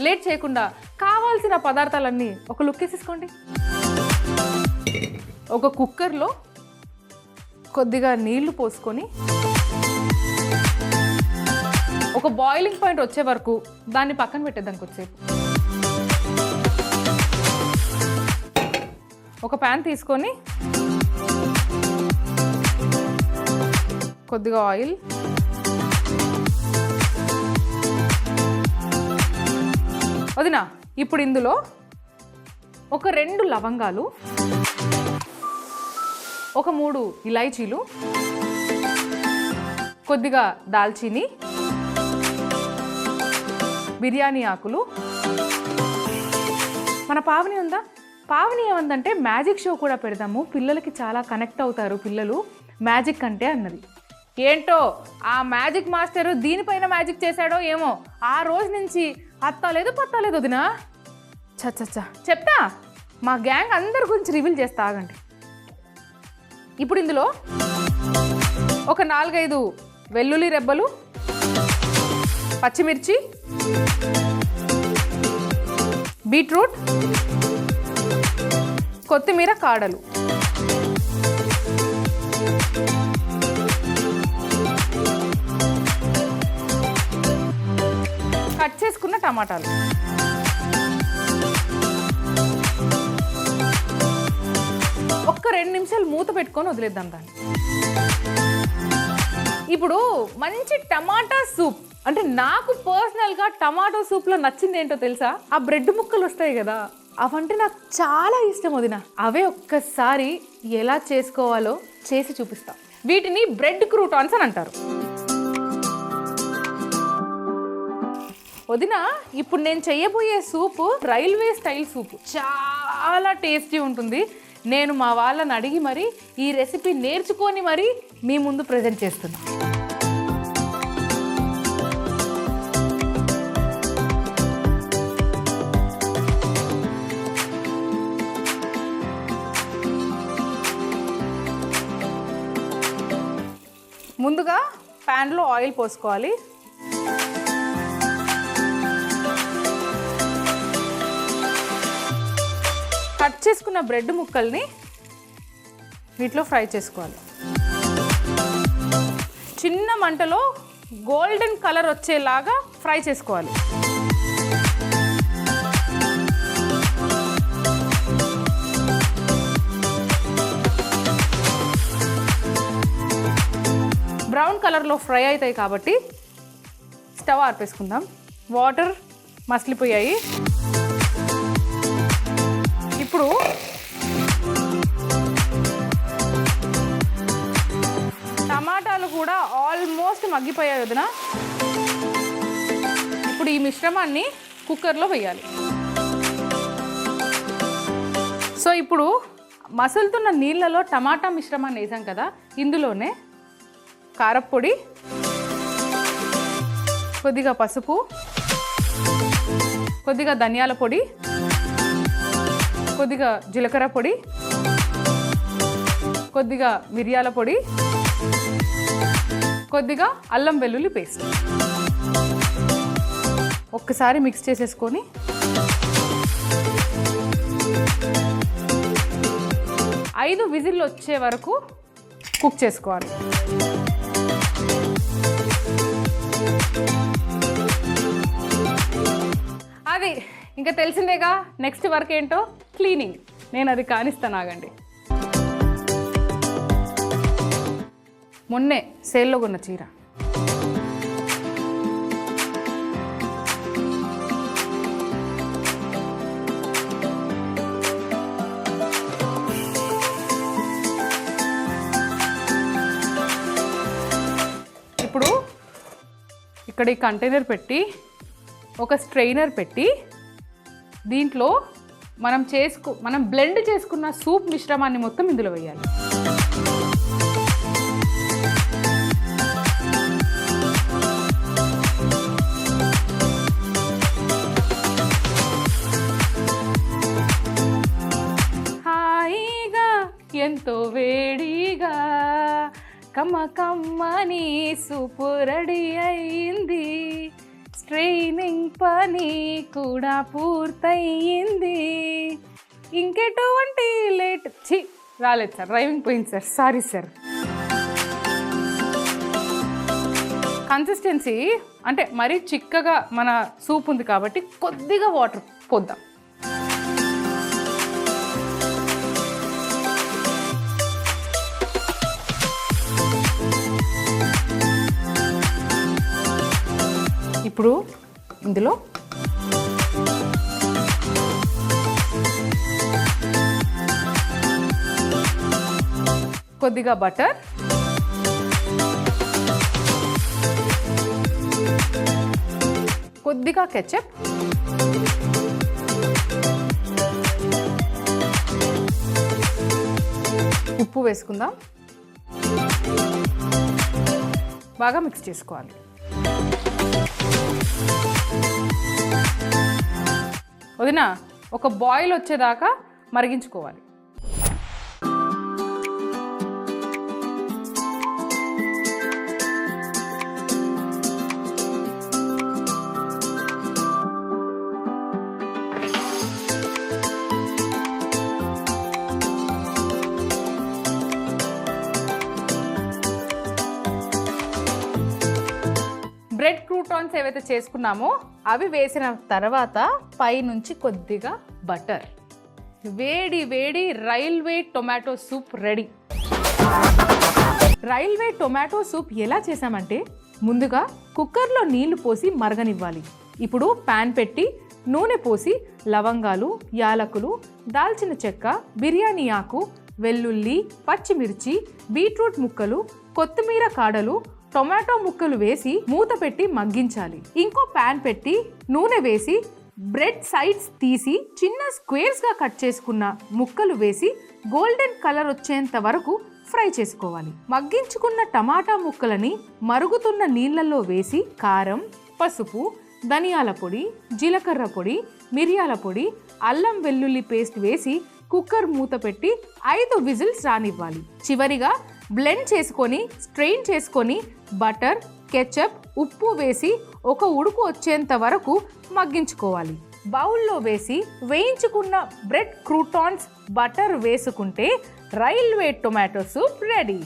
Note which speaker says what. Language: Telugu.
Speaker 1: లేట్ చేయకుండా కావాల్సిన పదార్థాలన్నీ ఒక లుక్ వేసేసుకోండి. ఒక కుక్కర్లో కొద్దిగా నీళ్లు పోసుకొని ఒక బాయిలింగ్ పాయింట్ వచ్చే వరకు దాన్ని పక్కన పెట్టేద్దాం కొద్దిసేపు. ఒక ప్యాన్ తీసుకొని కొద్దిగా ఆయిల్, వదినా ఇప్పుడు ఇందులో ఒక 2 లవంగాలు, ఒక 3 ఇలాచీలు, కొద్దిగా దాల్చీని, బిర్యానీ ఆకులు, మన పావని ఉందా, పావని ఏమందంటే మ్యాజిక్ షో కూడా పెడదాము, పిల్లలకి చాలా కనెక్ట్ అవుతారు పిల్లలు మ్యాజిక్ అంటే అన్నది. ఏంటో ఆ మ్యాజిక్ మాస్టరు దీనిపైన మ్యాజిక్ చేశాడో ఏమో, ఆ రోజు నుంచి అత్తలేదు పత్తలేదు వదినా. చచ్చా చెప్తా, మా గ్యాంగ్ అందరి గురించి రివీల్ చేస్తా, ఆగండి. ఇప్పుడు ఇందులో ఒక 4-5 వెల్లుల్లి రెబ్బలు, పచ్చిమిర్చి, బీట్రూట్, కొత్తిమీర కాడలు, కట్ చేసుకున్న టమాటాలు, ఒక్క 2 నిమిషాలు మూత పెట్టుకొని వదిలేద్దాం దాన్ని. ఇప్పుడు మంచి టమాటా సూప్, అంటే నాకు పర్సనల్గా టమాటో సూప్లో నచ్చింది ఏంటో తెలుసా, ఆ బ్రెడ్ ముక్కలు వస్తాయి కదా, అవంటే నాకు చాలా ఇష్టం వదిన. అవే ఒక్కసారి ఎలా చేసుకోవాలో చేసి చూపిస్తా. వీటిని బ్రెడ్ క్రూటాన్స్ అని అంటారు వదిన. ఇప్పుడు నేను చేయబోయే సూపు రైల్వే స్టైల్ సూపు, చాలా టేస్టీ ఉంటుంది. నేను మా వాళ్ళని అడిగి మరి ఈ రెసిపీ నేర్చుకొని మరి మీ ముందు ప్రజెంట్ చేస్తున్నా. ముందుగా ప్యాన్లో ఆయిల్ పోసుకోవాలి. కట్ చేసుకున్న బ్రెడ్ ముక్కల్ని వీటిలో ఫ్రై చేసుకోవాలి. చిన్న మంటలో గోల్డెన్ కలర్ వచ్చేలాగా ఫ్రై చేసుకోవాలి. బ్రౌన్ కలర్లో ఫ్రై అవుతాయి కాబట్టి స్టవ్ ఆర్పేసుకుందాం. వాటర్ మసిలిపోయాయి. ఇప్పుడు టమాటాలు కూడా ఆల్మోస్ట్ మగ్గిపోయాయి వదిన. ఇప్పుడు ఈ మిశ్రమాన్ని కుక్కర్లో వేయాలి. సో ఇప్పుడు మసులుతున్న నీళ్ళలో టమాటా మిశ్రమాన్ని వేసాం కదా, ఇందులోనే కారప్పొడి, కొద్దిగా పసుపు, కొద్దిగా ధనియాల పొడి, కొద్దిగా జీలకర్ర పొడి, కొద్దిగా మిరియాల పొడి, కొద్దిగా అల్లం వెల్లుల్లి పేస్ట్ ఒక్కసారి మిక్స్ చేసేసుకొని ఐదు విజిల్లు వచ్చే వరకు కుక్ చేసుకోవాలి. అది ఇంకా తెలిసిందేగా, నెక్స్ట్ వర్క్ ఏంటో క్లీనింగ్. నేను అది కానిస్తాను, ఆగండి. మొన్నే సేల్లో కొన్న చీర, ఇప్పుడు ఇక్కడ ఈ కంటైనర్ పెట్టి ఒక స్ట్రెయినర్ పెట్టి దీంట్లో మనం బ్లెండ్ చేసుకున్న సూప్ మిశ్రమాన్ని మొత్తం ఇందులో వేయాలి. హాయిగా ఎంతో వేడిగా కమ్మ కమ్మని సూపు రెడీ అయింది, స్ట్రెయినింగ్ పని కూడా పూర్తయింది, ఇంకెటువంటి లేట్ రాలేదు సార్, డ్రైవింగ్ పోయింది సార్, సారీ సార్. కన్సిస్టెన్సీ అంటే మరీ చిక్కగా మన సూప్ ఉంది కాబట్టి కొద్దిగా వాటర్ పోద్దాం. ఇప్పుడు ఇందులో కొద్దిగా బటర్, కొద్దిగా కెచప్, ఉప్పు వేసుకుందాం, బాగా మిక్స్ చేసుకోవాలి. వదినా ఒక బాయిల్ వచ్చేదాకా మరిగించుకోవాలి. బ్రెడ్ క్రూటాన్స్ ఏవైతే చేసుకున్నామో అవి వేసిన తర్వాత పైనుంచి కొద్దిగా బటర్, వేడి వేడి railway tomato soup ready. Railway tomato soup ఎలా చేసామంటే, ముందుగా కుక్కర్లో నీళ్లు పోసి మరగనివ్వాలి. ఇప్పుడు ప్యాన్ పెట్టి నూనె పోసి లవంగాలు, యాలకులు, దాల్చిన చెక్క, బిర్యానీ ఆకు, వెల్లుల్లి, పచ్చిమిర్చి, బీట్రూట్ ముక్కలు, కొత్తిమీర కాడలు, టొమాటో ముక్కలు వేసి మూత పెట్టి మగ్గించాలి. ఇంకో ప్యాన్ పెట్టి నూనె వేసి బ్రెడ్ సైడ్స్ తీసి చిన్న స్క్వేర్స్ గా కట్ చేసుకున్న ముక్కలు వేసి గోల్డెన్ కలర్ వచ్చేంత వరకు ఫ్రై చేసుకోవాలి. మగ్గించుకున్న టమాటా ముక్కలని మరుగుతున్న నీళ్లలో వేసి కారం, పసుపు, ధనియాల పొడి, జీలకర్ర పొడి, మిరియాల పొడి, అల్లం వెల్లుల్లి పేస్ట్ వేసి కుక్కర్ మూత పెట్టి 5 విజిల్స్ రానివ్వాలి. చివరిగా బ్లెండ్ చేసుకొని స్ట్రెయిన్ చేసుకొని బటర్, కెచప్, ఉప్పు వేసి ఒక ఉడుకు వచ్చేంత వరకు మగ్గించుకోవాలి. బౌల్లో వేసి వేయించుకున్న బ్రెడ్ క్రూటాన్స్, బటర్ వేసుకుంటే రైల్వే టొమాటో సూప్ రెడీ.